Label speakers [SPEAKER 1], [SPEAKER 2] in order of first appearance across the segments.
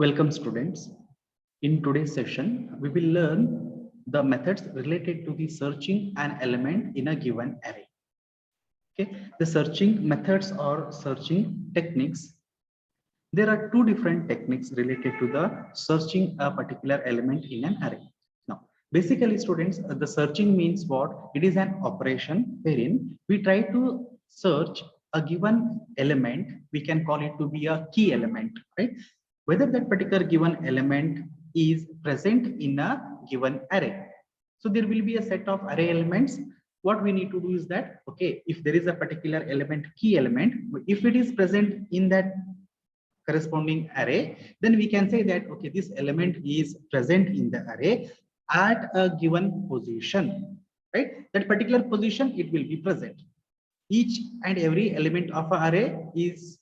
[SPEAKER 1] Welcome students. In today's session, we will learn the methods related to the searching an element in a given array. Okay, the searching methods or searching techniques. There are two different techniques related to the searching a particular element in an array. Now, basically students, the searching means what? It is an operation wherein we try to search a given element. We can call it to be a key element, right? Whether that particular given element is present in a given array. So there will be a set of array elements. What we need to do is that, okay, if there is a particular element, key element, if it is present in that corresponding array, then we can say that, okay, this element is present in the array at a given position, right? That particular position, it will be present. Each and every element of an array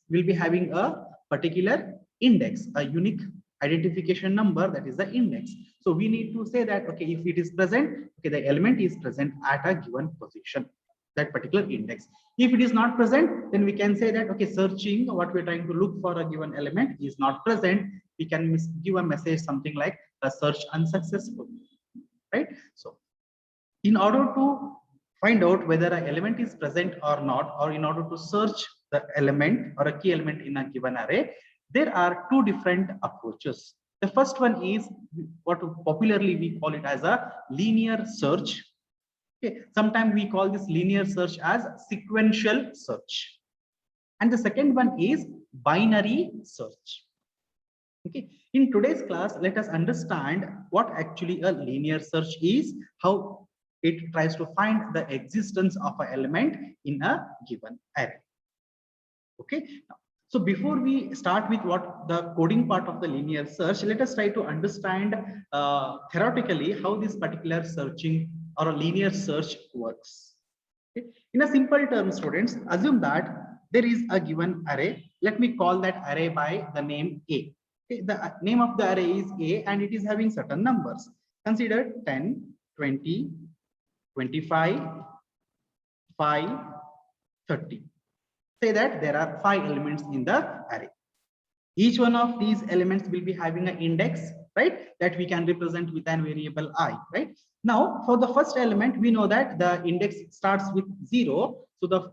[SPEAKER 1] will be having a particular index, a unique identification number, that is the index. So we need to say that, okay, if it is present, okay, the element is present at a given position, that particular index. If it is not present, then we can say that, okay, searching what we're trying to look for a given element is not present. We can give a message something like a search unsuccessful, right? So in order to find out whether an element is present or not, or in order to search the element or a key element in a given array, there are two different approaches. The first one is what popularly we call it as a linear search. Okay, sometimes we call this linear search as sequential search. And the second one is binary search. Okay, in today's class, let us understand what actually a linear search is, how it tries to find the existence of an element in a given array. Okay, so before we start with what the coding part of the linear search, let us try to understand theoretically how this particular searching or a linear search works. Okay. In a simple term, students, assume that there is a given array. Let me call that array by the name A. Okay. The name of the array is A and it is having certain numbers. Consider 10, 20, 25, 5, 30. Say that there are 5 elements in the array. Each one of these elements will be having an index, right? That we can represent with an variable I, right? Now, for the first element, we know that the index starts with 0. So the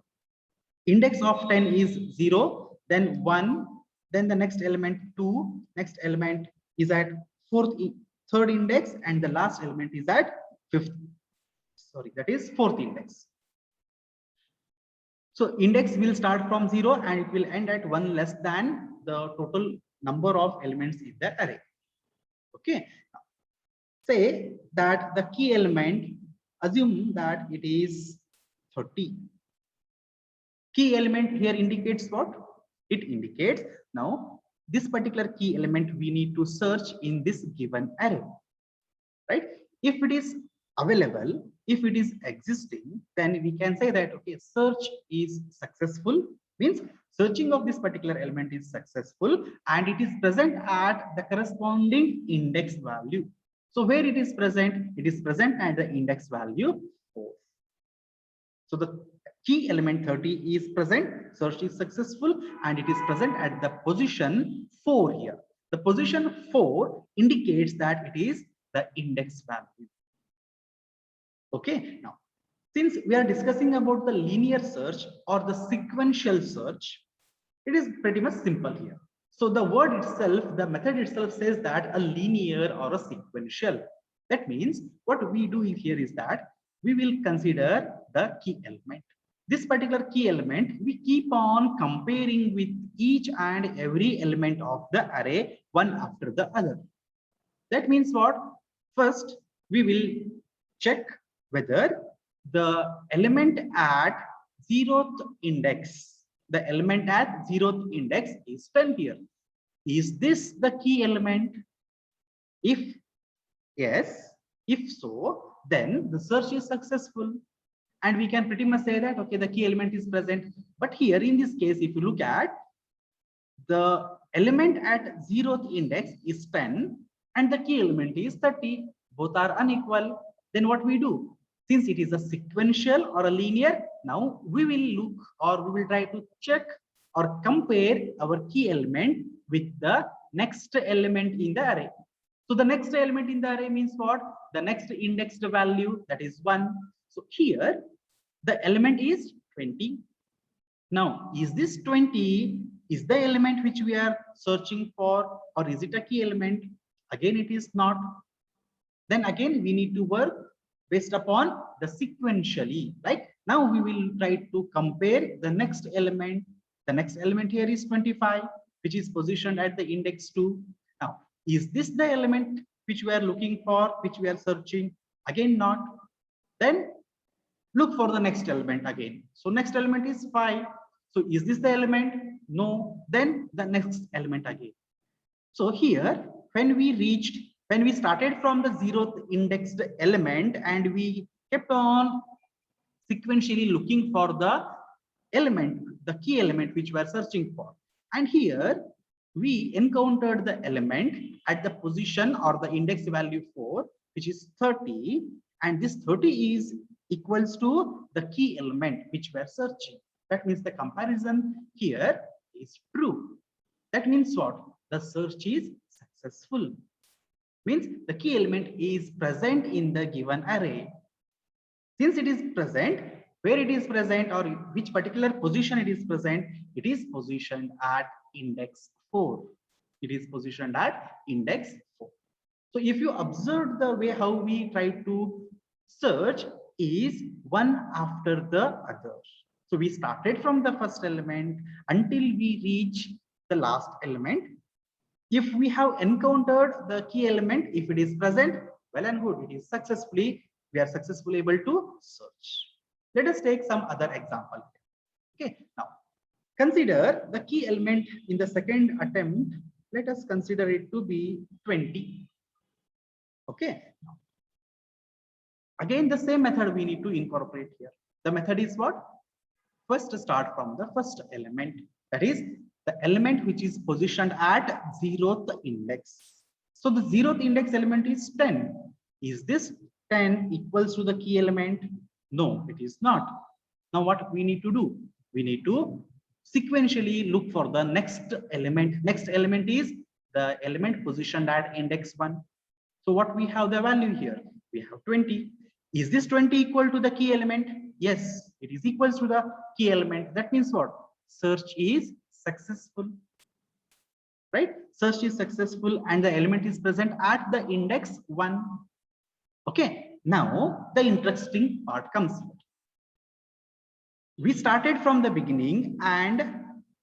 [SPEAKER 1] index of 10 is 0, then 1, then the next element 2, next element is at third index, and the last element is at fourth index. So index will start from 0 and it will end at 1 less than the total number of elements in the array. Okay. Say that the key element, assume that it is 30. Key element here indicates what? It indicates now this particular key element we need to search in this given array, right? If it is available, if it is existing, then we can say that, okay, search is successful, means searching of this particular element is successful and it is present at the corresponding index value. So where it is present at the index value 4. So the key element 30 is present, search is successful, and it is present at the position 4 here. The position 4 indicates that it is the index value. Okay, now since we are discussing about the linear search or the sequential search, it is pretty much simple here. So the word itself, the method itself says that a linear or a sequential. That means what we do here is that we will consider the key element. This particular key element, we keep on comparing with each and every element of the array one after the other. That means what? First, we will check whether the element at 0th index, the element at 0th index is 10 here. Is this the key element? If yes, if so, then the search is successful. And we can pretty much say that, okay, the key element is present. But here in this case, if you look at the element at 0th index is 10 and the key element is 30, both are unequal. Then what we do? Since it is a sequential or a linear, now we will look or we will try to check or compare our key element with the next element in the array. So the next element in the array means what? The next indexed value, that is 1. So here the element is 20. Now, is this 20 is the element which we are searching for, or is it a key element? Again, it is not. Then again, we need to work based upon the sequentially. Like now we will try to compare the next element. The next element here is 25, which is positioned at the index 2. Now, is this the element which we are looking for, which we are searching? Again, not. Then look for the next element again. So next element is 5. So is this the element? No. Then the next element again. So here, when we started from the 0th indexed element and we kept on sequentially looking for the element, the key element which we are searching for. And here we encountered the element at the position or the index value 4, which is 30. And this 30 is equals to the key element which we are searching. That means the comparison here is true. That means what? The search is successful. Means the key element is present in the given array. Since it is present, where it is present or which particular position it is present, it is positioned at index 4. It is positioned at index 4. So if you observe the way how we try to search is one after the other. So we started from the first element until we reach the last element. If we have encountered the key element, if it is present, well and good, it is we are successfully able to search. Let us take some other example. Okay, now consider the key element in the second attempt. Let us consider it to be 20. Okay, again the same method we need to incorporate here. The method is what? First start from the first element, that is the element which is positioned at 0th index. So the 0th index element is 10. Is this 10 equals to the key element? No, it is not. Now what we need to do? We need to sequentially look for the next element. Next element is the element positioned at index 1. So what we have the value here? We have 20. Is this 20 equal to the key element? Yes, it is equals to the key element. That means what? Search is successful, right? Search is successful and the element is present at the index 1. Okay, now the interesting part comes here. We started from the beginning and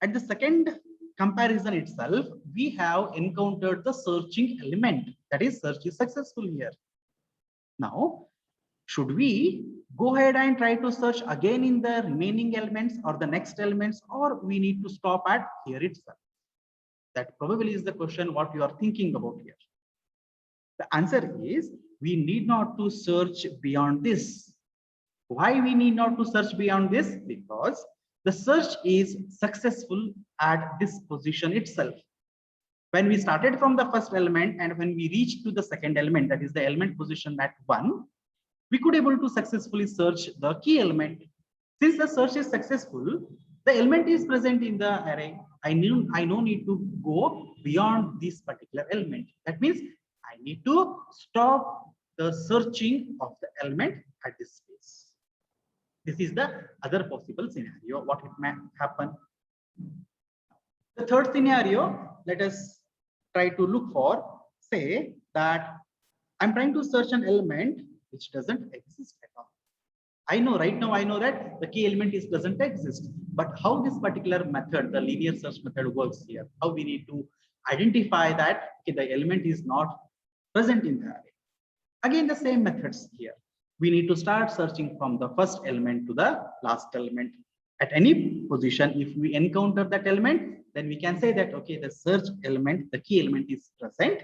[SPEAKER 1] at the second comparison itself, we have encountered the searching element. That is, search is successful here. Now, should we go ahead and try to search again in the remaining elements or the next elements, or we need to stop at here itself? That probably is the question what you are thinking about here. The answer is we need not to search beyond this. Why we need not to search beyond this? Because the search is successful at this position itself. When we started from the first element and when we reached to the second element, that is the element position at 1, we could able to successfully search the key element. Since the search is successful, the element is present in the array. I no need to go beyond this particular element. That means I need to stop the searching of the element at this space. This is the other possible scenario, what it may happen. The third scenario, let us try to look for, say that I'm trying to search an element which doesn't exist at all. I know right now, I know that the key element doesn't exist, but how this particular method, the linear search method works here, how we need to identify that okay, the element is not present in the array. Again, the same methods here. We need to start searching from the first element to the last element. At any position, if we encounter that element, then we can say that, okay, the search element, the key element is present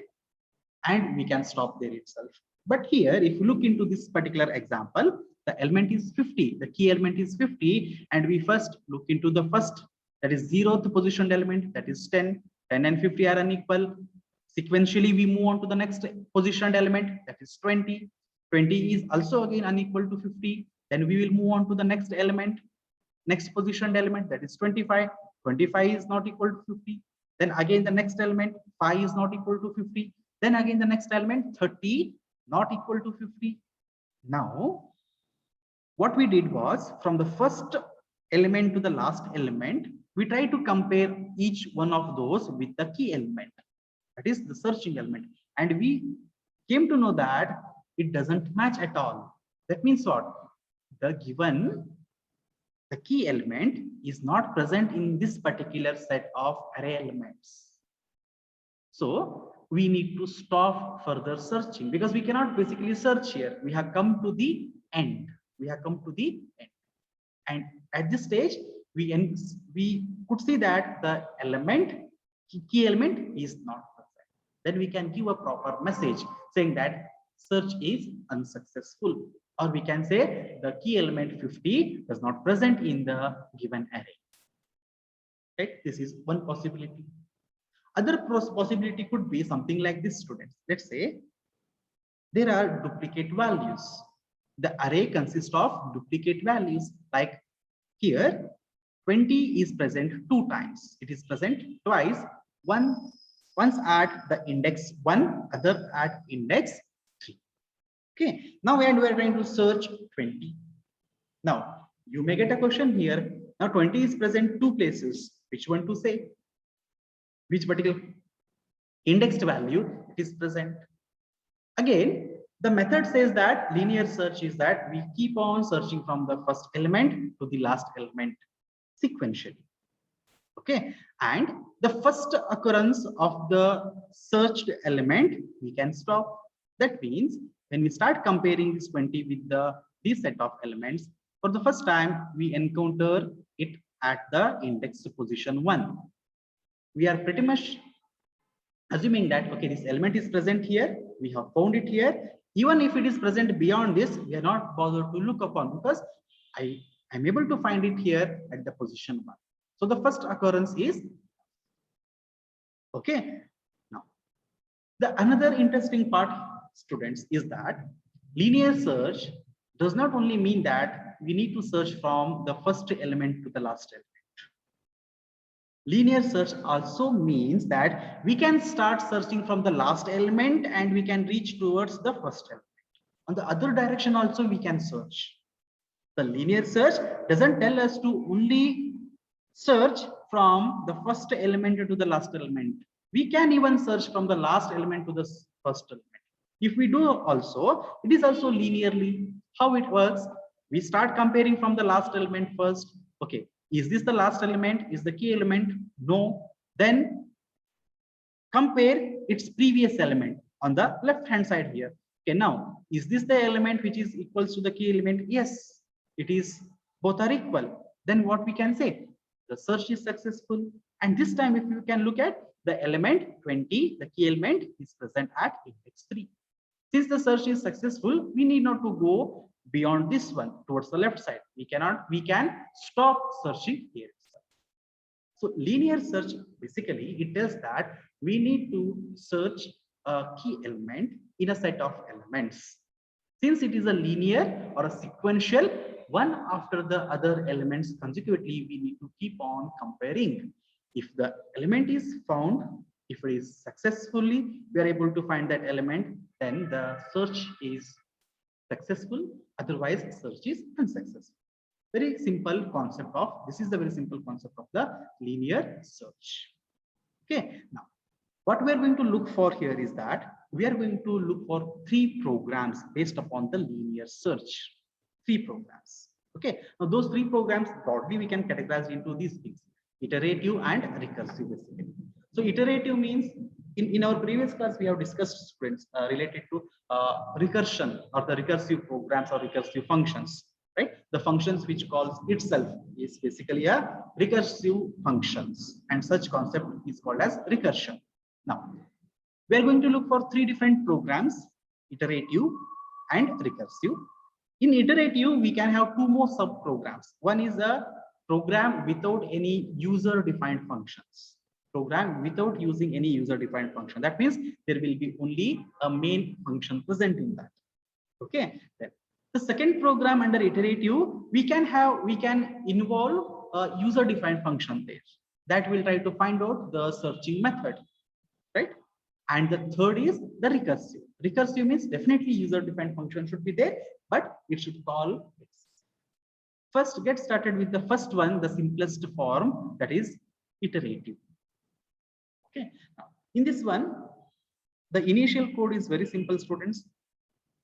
[SPEAKER 1] and we can stop there itself. But here, if you look into this particular example, the element is 50, the key element is 50, and we first look into the first, that is 0th positioned element, that is 10. 10 and 50 are unequal. Sequentially, we move on to the next positioned element, that is 20. 20 is also again unequal to 50. Then we will move on to the next element, next positioned element, that is 25. 25 is not equal to 50. Then again the next element 5 is not equal to 50. Then again the next element 30 not equal to 50. Now what we did was from the first element to the last element, we try to compare each one of those with the key element, that is the searching element, and we came to know that it doesn't match at all. That means what? The key element is not present in this particular set of array elements. So we need to stop further searching because we cannot basically search here. We have come to the end. And at this stage, we could see that the key element is not present. Then we can give a proper message saying that search is unsuccessful, or we can say the key element 50 is not present in the given array. Right? This is one possibility. Other possibility could be something like this, students. Let's say there are duplicate values. The array consists of duplicate values. Like here, 20 is present 2 times. It is present twice. Once at the index 1, other at index 3. Okay. Now we are going to search 20. Now you may get a question here. Now 20 is present 2 places. Which one to say? Which particular indexed value it is present? Again, the method says that linear search is that we keep on searching from the first element to the last element sequentially. Okay, and the first occurrence of the searched element we can stop. That means when we start comparing this 20 with this set of elements, for the first time we encounter it at the index position 1. We are pretty much assuming that okay, this element is present here, we have found it here. Even if it is present beyond this, we are not bothered to look upon because I am able to find it here at the position 1. So the first occurrence is okay. Now the another interesting part, students, is that linear search does not only mean that we need to search from the first element to the last element. Linear search also means that we can start searching from the last element and we can reach towards the first element. On the other direction also we can search. The linear search doesn't tell us to only search from the first element to the last element. We can even search from the last element to the first element. If we do also, it is also linearly. How it works? We start comparing from the last element first. Okay. Is this the last element? Is the key element? No. Then compare its previous element on the left hand side here. Okay, now is this the element which is equals to the key element? Yes, it is. Both are equal. Then what we can say? The search is successful. And this time if you can look at the element 20, the key element is present at index 3. Since the search is successful, we need not to go beyond this one towards the left side. We can stop searching here. So linear search, basically it tells that we need to search a key element in a set of elements. Since it is a linear or a sequential, one after the other elements consecutively, we need to keep on comparing. If the element is found, if it is successfully, we are able to find that element, then the search is successful, otherwise search is unsuccessful. Very simple concept of this is the very simple concept of the linear search. Okay, now what we are going to look for here is that we are going to look for 3 programs based upon the linear search. 3 programs. Okay, now those 3 programs broadly we can categorize into these things: iterative and recursive basically. So iterative means in our previous class we have discussed, students, related to recursion or the recursive programs or recursive functions, right? The functions which calls itself is basically a recursive functions, and such concept is called as recursion. Now we are going to look for 3 different programs: iterative and recursive. In iterative we can have 2 more sub programs. One is a program without any user defined functions. Program without using any user defined function. That means there will be only a main function present in that. Okay, then the second program under iterative, we can involve a user defined function there. that will try to find out the searching method, right? And the third is the recursive. Recursive means definitely user-defined function should be there, but it should call it. First, get started with the first one, the simplest form, that is iterative. Okay. Now, in this one, the initial code is very simple, students.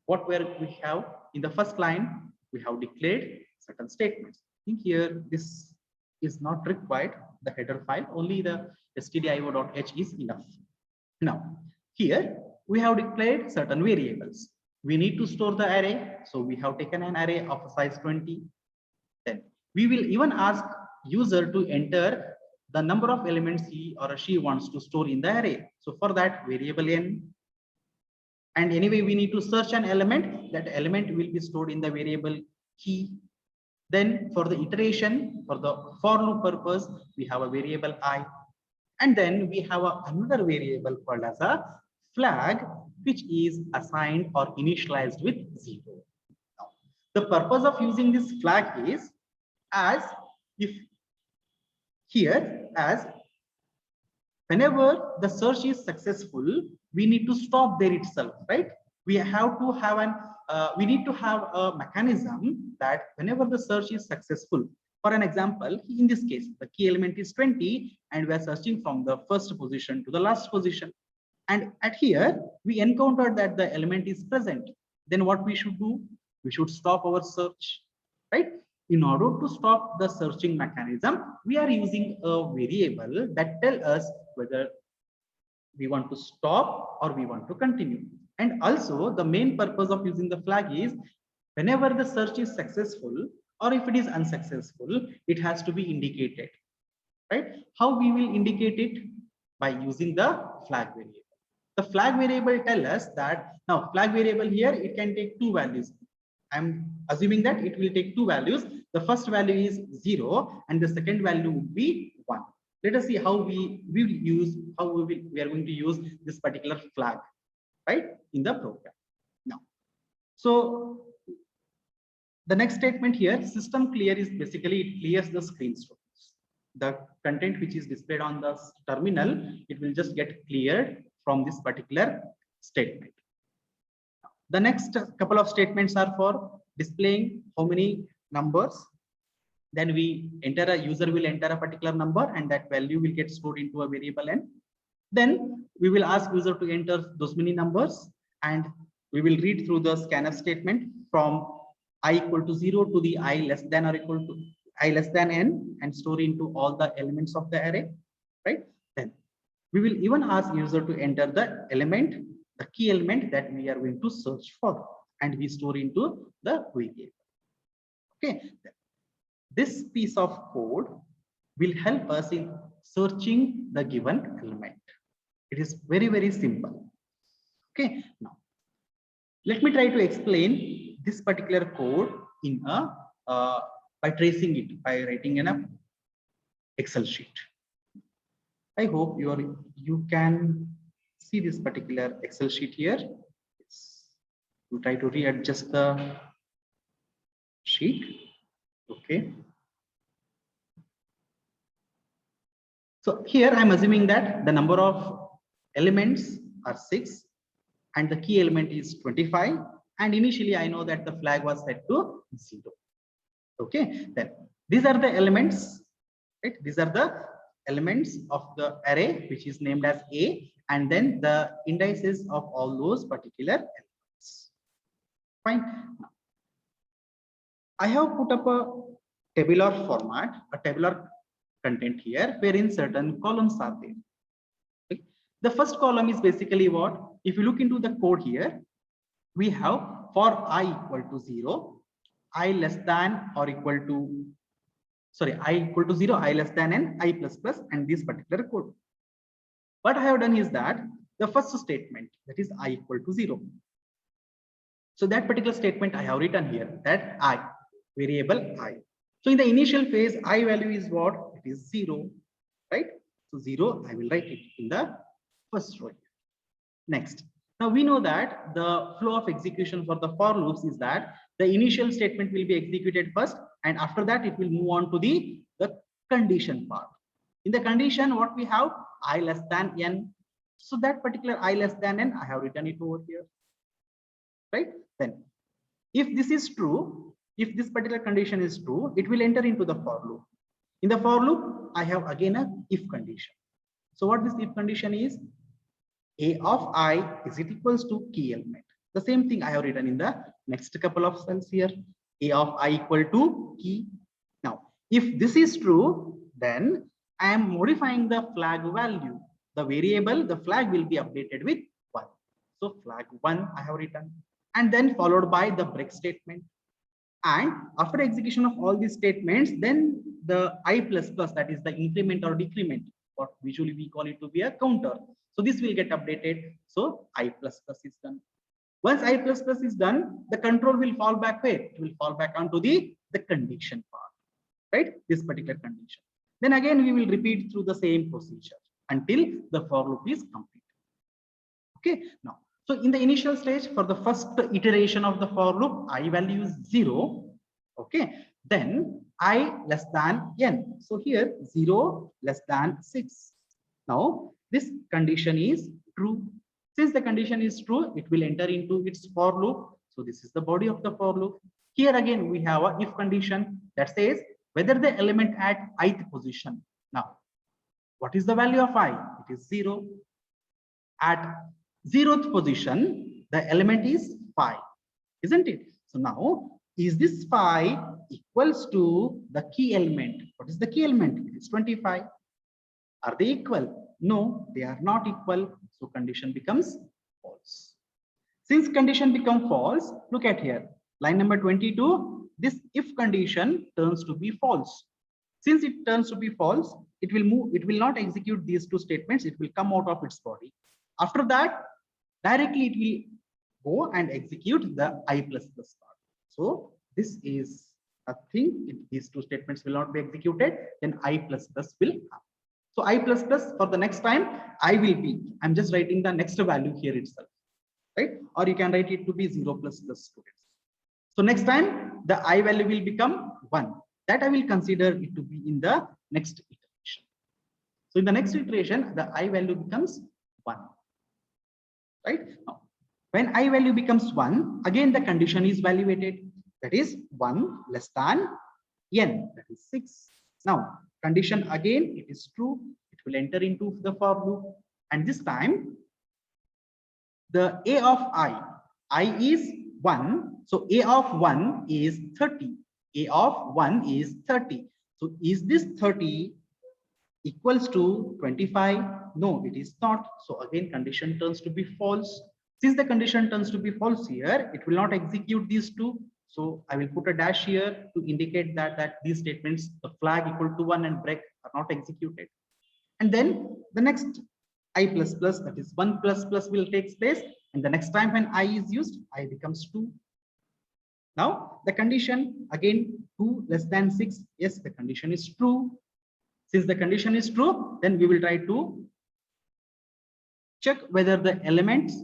[SPEAKER 1] What we have in the first line, we have declared certain statements. I think here this is not required, the header file, only the stdio.h is enough. Now, here we have declared certain variables. We need to store the array, so we have taken an array of size 20. Then we will even ask user to enter the number of elements he or she wants to store in the array. So for that, variable n. And anyway, we need to search an element. That element will be stored in the variable key. Then for the iteration, for the for loop purpose, we have a variable I. And then we have another variable called as a flag, which is assigned or initialized with 0. Now, the purpose of using this flag is as if here as whenever the search is successful, we need to stop there itself, right? We have to have we need to have a mechanism that whenever the search is successful, for an example, in this case, the key element is 20 and we are searching from the first position to the last position. And at here, we encountered that the element is present. Then what we should do? We should stop our search, right? In order to stop the searching mechanism, we are using a variable that tells us whether we want to stop or we want to continue. And also the main purpose of using the flag is whenever the search is successful or if it is unsuccessful, it has to be indicated, right? How we will indicate it? By using the flag variable. The flag variable tells us that now flag variable here, it can take two values. I'm assuming that it will take two values. The first value is 0 and the second value would be 1. Let us see how we are going to use this particular flag, right, in the program. Now, so the next statement here, system clear, is basically it clears the screen. The content which is displayed on the terminal, it will just get cleared from this particular statement. The next couple of statements are for displaying how many numbers. Then we enter a user will enter a particular number and that value will get stored into a variable n. Then we will ask user to enter those many numbers and we will read through the scanf statement from I equal to 0 to the I less than or equal to I less than n and store into all the elements of the array, right? Then we will even ask user to enter the element, the key element that we are going to search for, and we store into the variable. Okay, this piece of code will help us in searching the given element. It is very, very simple. Okay, now let me try to explain this particular code in a by tracing it, by writing in a Excel sheet. I hope you can see this particular Excel sheet here. You try to readjust the sheet. Okay. So here I'm assuming that the number of elements are 6 and the key element is 25. And initially I know that the flag was set to 0. Okay, then these are the elements, right? These are the elements of the array which is named as A, and then the indices of all those particular elements. Fine. I have put up a tabular format, a tabular content here, wherein certain columns are there. Okay. The first column is basically what? If you look into the code here, we have for I equal to 0, I less than or equal to, sorry, I equal to 0, I less than n, I plus plus, and this particular code. What I have done is that the first statement, that is I equal to 0. So that particular statement I have written here, that I, variable I. So in the initial phase, I value is what? It is 0, right? So 0, I will write it in the first row. Next. Now we know that the flow of execution for the for loops is that the initial statement will be executed first, and after that it will move on to the condition part. In the condition, what we have, I less than n. So that particular I less than n, I have written it over here, right? Then if this is true, if this particular condition is true, it will enter into the for loop. In the for loop, I have again a if condition. So what this if condition is, a of I is it equals to key element. The same thing I have written in the next couple of cells here. A of I equal to key. Now, if this is true, then I am modifying the flag value. The variable, the flag will be updated with 1. So flag 1 I have written, and then followed by the break statement. And after execution of all these statements, then the I plus plus, that is the increment or decrement, what usually we call it to be a counter. So this will get updated. So I plus plus is done. Once I plus plus is done, the control will fall back where? It will fall back onto the condition part, right? This particular condition. Then again, we will repeat through the same procedure until the for loop is complete. Okay, now, so in the initial stage, for the first iteration of the for loop, I value is 0. Okay, then I less than n. So here 0 less than 6. Now this condition is true. Since the condition is true, it will enter into its for loop. So this is the body of the for loop. Here again, we have a if condition that says whether the element at ith position. Now, what is the value of I? It is 0. At 0th position, the element is 5, isn't it? So now, is this 5 equals to the key element? What is the key element? It is 25. Are they equal? No, they are not equal. So condition becomes false. Since condition becomes false, look at here. Line number 22, this if condition turns to be false. Since it turns to be false, it will move, it will not execute these two statements, it will come out of its body. After that, directly it will go and execute the I plus plus part. So this is a thing, if these two statements will not be executed, then I plus plus will happen. So I plus plus for the next time, I will be, I'm just writing the next value here itself, right? Or you can write it to be 0 plus plus students. So next time the I value will become 1. That I will consider it to be in the next iteration. So in the next iteration, the I value becomes 1, right? Now, when I value becomes 1, again the condition is evaluated. That is 1 less than n, that is 6. Now, condition again, it is true. It will enter into the for loop. And this time, the A of I is 1. So A of 1 is 30. A of 1 is 30. So is this 30 equals to 25? No, it is not. So again, condition turns to be false. Since the condition turns to be false here, it will not execute these two. So I will put a dash here to indicate that these statements, the flag equal to 1 and break, are not executed. And then the next I plus plus, that is 1 plus plus, will take place. And the next time when I is used, I becomes 2. Now the condition again 2 less than 6. Yes, the condition is true. Since the condition is true, then we will try to check whether the elements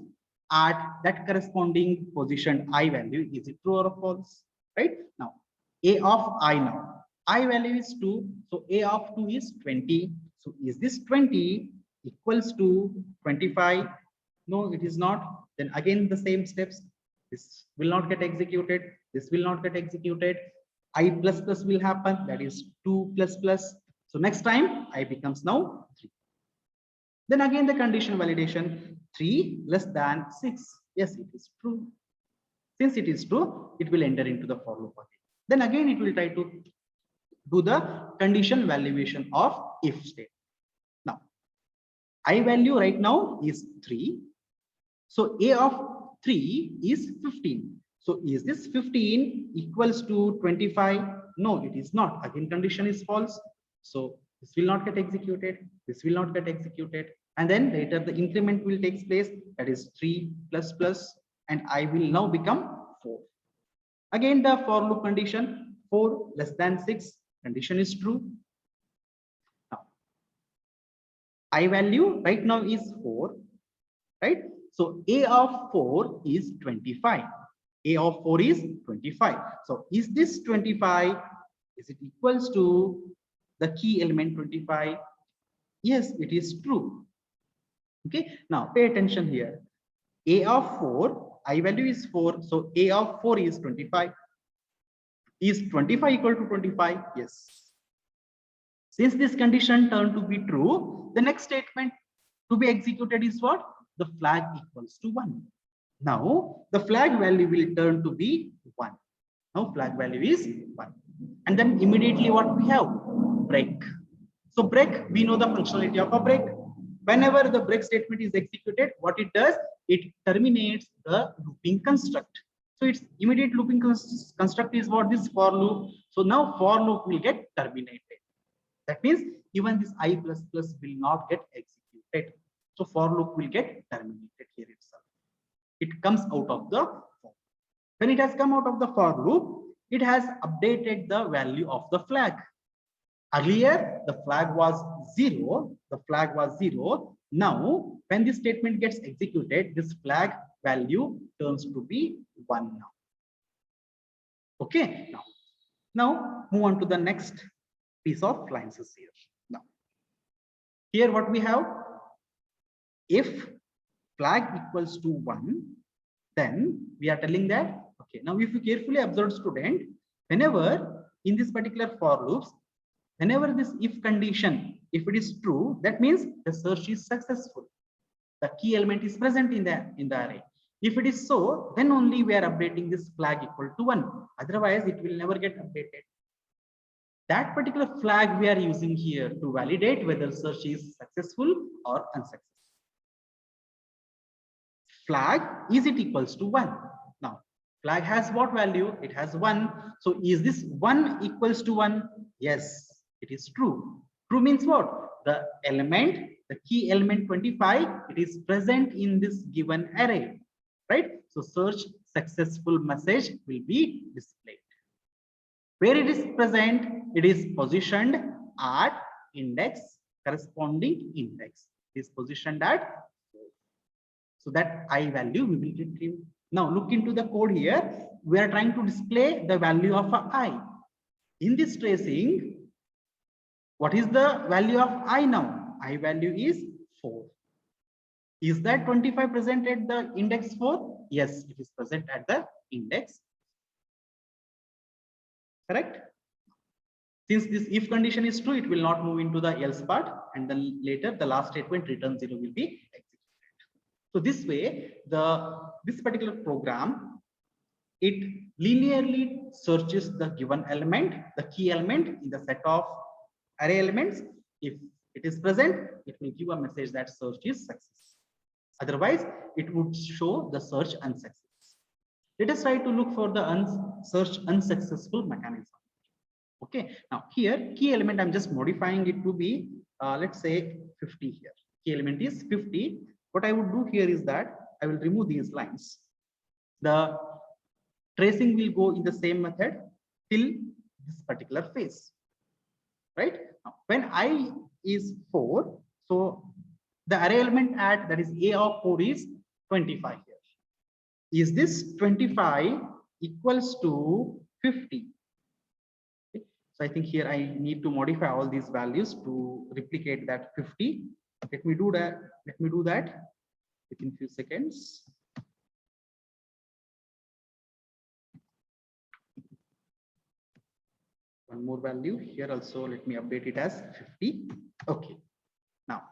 [SPEAKER 1] at that corresponding position I value, is it true or false, right? Now A of I, now I value is 2, so A of 2 is 20. So is this 20 equals to 25? No, it is not. Then again the same steps. This will not get executed. This will not get executed. I plus plus will happen. That is 2 plus plus. So next time I becomes now 3. Then again the condition validation, 3 less than 6. Yes, it is true. Since it is true, it will enter into the for loop again. Then again it will try to do the condition valuation of if state. Now I value right now is 3. So A of 3 is 15. So is this 15 equals to 25? No, it is not. Again, condition is false. So this will not get executed. This will not get executed. And then later the increment will take place. That is 3 plus plus, and I will now become 4. Again, the for loop condition, 4 less than 6. Condition is true. Now, I value right now is 4, right? So A of 4 is 25. A of 4 is 25. So is this 25? Is it equals to the key element 25? Yes, it is true. Okay, now pay attention here. A of 4, I value is 4. So A of 4 is 25. Is 25 equal to 25? Yes. Since this condition turned to be true, the next statement to be executed is what? The flag equals to 1. Now, the flag value will turn to be 1. Now, flag value is 1. And then immediately what we have? Break. So break, we know the functionality of a break. Whenever the break statement is executed, what it does? It terminates the looping construct. So its immediate looping construct is what? This for loop. So now for loop will get terminated. That means even this I++ will not get executed. So for loop will get terminated here itself. It comes out of the for. When it has come out of the for loop, it has updated the value of the flag. Earlier, the flag was 0. The flag was 0. Now, when this statement gets executed, this flag value turns to be 1 now. Okay. Now move on to the next piece of lines here. Now, here what we have, if flag equals to 1, then we are telling that, okay, now if you carefully observe, student, whenever in this particular for loops, whenever this if condition, if it is true, that means the search is successful. The key element is present in the array. If it is so, then only we are updating this flag equal to 1. Otherwise, it will never get updated. That particular flag we are using here to validate whether search is successful or unsuccessful. Flag, is it equals to 1? Now, flag has what value? It has 1. So is this 1 equals to 1? Yes, it is true. True means what? The element, the key element 25, it is present in this given array, right? So search successful message will be displayed. Where it is present, it is positioned at index, corresponding index. It is positioned at 4. So that I value we will retrieve. Now look into the code here. We are trying to display the value of a I. In this tracing, what is the value of I now? I value is 4. Is that 25 present at the index 4? Yes, it is present at the index. Correct? Since this if condition is true, it will not move into the else part, and then later the last statement return 0 will be executed. So this way, this particular program, it linearly searches the given element, the key element in the set of array elements. If it is present, it will give a message that search is success. Otherwise, it would show the search unsuccess. Let us try to look for the search unsuccessful mechanism. Okay, now here key element, I'm just modifying it to be let's say 50 here. Key element is 50. What I would do here is that I will remove these lines. The tracing will go in the same method till this particular phase, right? Now, when I is 4, so the array element at, that is A of 4, is 25 here. Is this 25 equals to 50? Okay. So I think here I need to modify all these values to replicate that 50. Let me do that. Let me do that within few seconds. One more value here also, let me update it as 50. Okay. Now,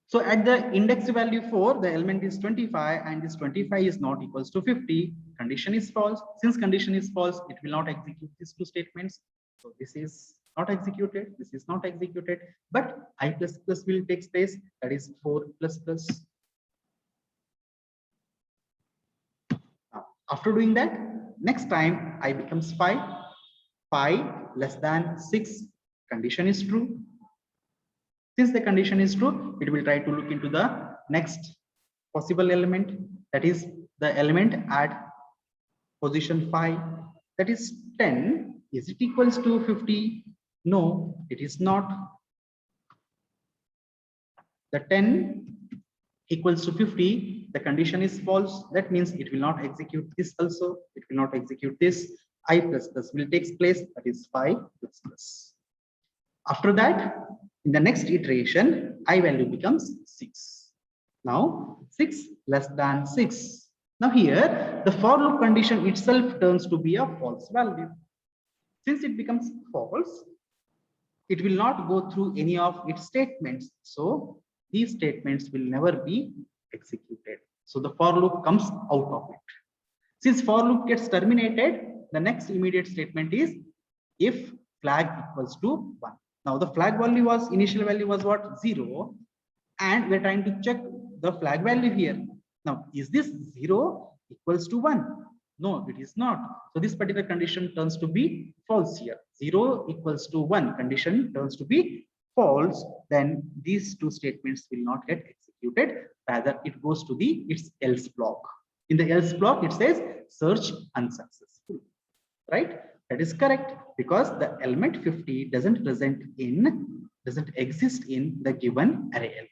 [SPEAKER 1] so at the index value 4, the element is 25, and this 25 is not equals to 50. Condition is false. Since condition is false, it will not execute these two statements. So this is not executed. This is not executed. But I++ will take place. That is 4++. Now, after doing that, next time I becomes 5. 5 less than 6. Condition is true. Since the condition is true, it will try to look into the next possible element, that is the element at position 5, that is 10. Is it equals to 50? No, it is not. The 10 equals to 50, the condition is false. That means it will not execute this also. It will not execute this. I++ will take place, that is 5++. After that, In the next iteration, I value becomes 6. Now 6 less than 6. Now here the for loop condition itself turns to be a false value. Since it becomes false, it will not go through any of its statements. So these statements will never be executed. So the for loop comes out of it. Since for loop gets terminated, the next immediate statement is if flag equals to 1. Now the flag value was, initial value was what? 0. And we're trying to check the flag value here. Now, is this 0 equals to 1? No, it is not. So this particular condition turns to be false here. 0 equals to 1 condition turns to be false. Then these two statements will not get executed. Rather, it goes to the its else block. In the else block, it says search unsuccessful. Right? That is correct because the element 50 doesn't exist in the given array element.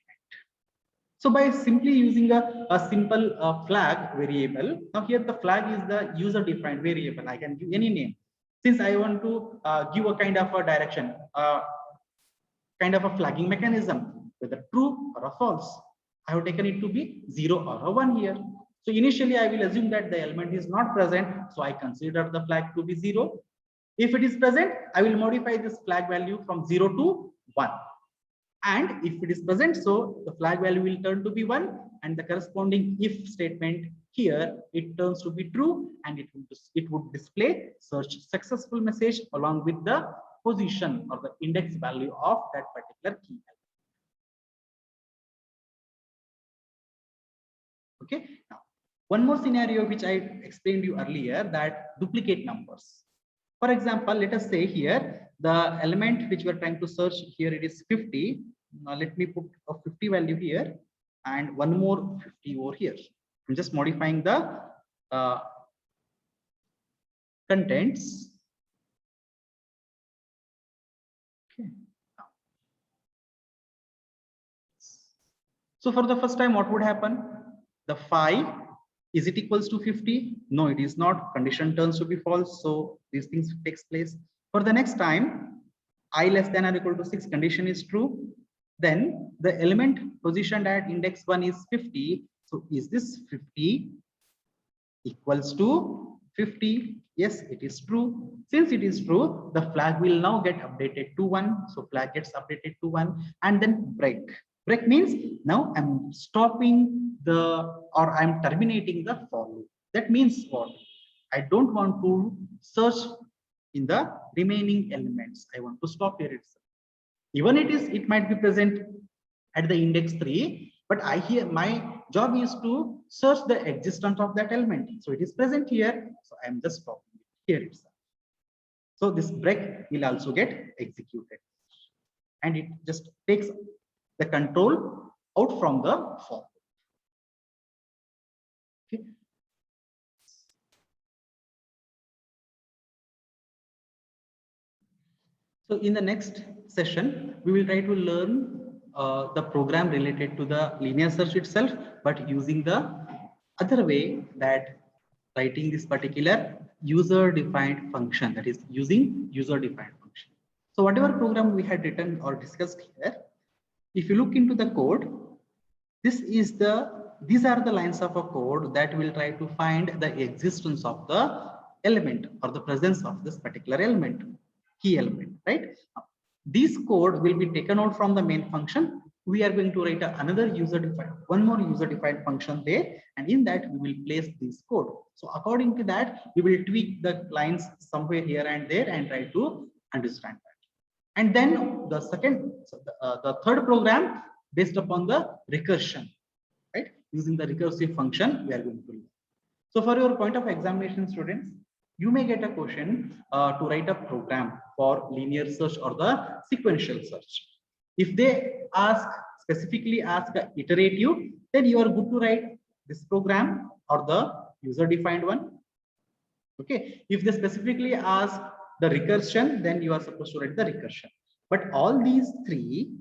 [SPEAKER 1] So by simply using a simple flag variable, now here the flag is the user defined variable. I can give any name. Since I want to give a kind of a direction, kind of a flagging mechanism, whether true or a false, I have taken it to be 0 or a 1 here. So initially I will assume that the element is not present. So I consider the flag to be 0. If it is present, I will modify this flag value from 0 to 1. And if it is present, so the flag value will turn to be 1, and the corresponding if statement here, it turns to be true, and it would display search successful message along with the position or the index value of that particular key. Okay, now one more scenario which I explained you earlier, that duplicate numbers. For example, let us say here the element which we are trying to search here, it is 50. Now let me put a 50 value here and one more 50 over here. I'm just modifying the contents. Okay. So for the first time, what would happen? The 5, is it equals to 50? No, it is not. Condition turns to be false. So these things takes place. For the next time, I less than or equal to 6 condition is true. Then the element positioned at index 1 is 50. So is this 50 equals to 50? Yes, it is true. Since it is true, the flag will now get updated to 1. So flag gets updated to 1 and then break. Break means now I'm stopping or I'm terminating the for loop. That means what? I don't want to search in the remaining elements. I want to stop here itself. Even it might be present at the index 3, but my job is to search the existence of that element. So it is present here. So I'm just stopping it here itself. So this break will also get executed, and it just takes the control out from the for. Okay. So in the next session, we will try to learn the program related to the linear search itself, but using the other way, that writing this particular user-defined function, that is using user-defined function. So whatever program we had written or discussed here, if you look into the code, these are the lines of a code that will try to find the existence of the element or the presence of this particular element, key element, right? This code will be taken out from the main function. We are going to write one more user-defined function there, and in that we will place this code. So according to that, we will tweak the lines somewhere here and there and try to understand that. And then the third program based upon the recursion, right? Using the recursive function, we are going to learn. So for your point of examination, students, you may get a question to write a program for linear search or the sequential search. If they specifically ask iterative, then you are good to write this program or the user-defined one. Okay. If they specifically ask the recursion, then you are supposed to write the recursion. But all these three,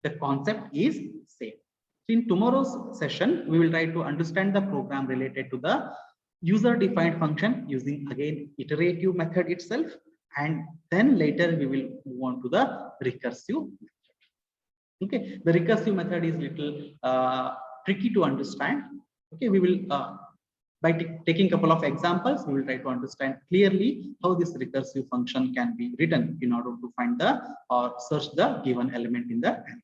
[SPEAKER 1] the concept is same. So in tomorrow's session, we will try to understand the program related to the user-defined function using again iterative method itself, and then later we will move on to the recursive method. Okay, the recursive method is little tricky to understand. Okay, we will by taking a couple of examples, we will try to understand clearly how this recursive function can be written in order to find the or search the given element in the array.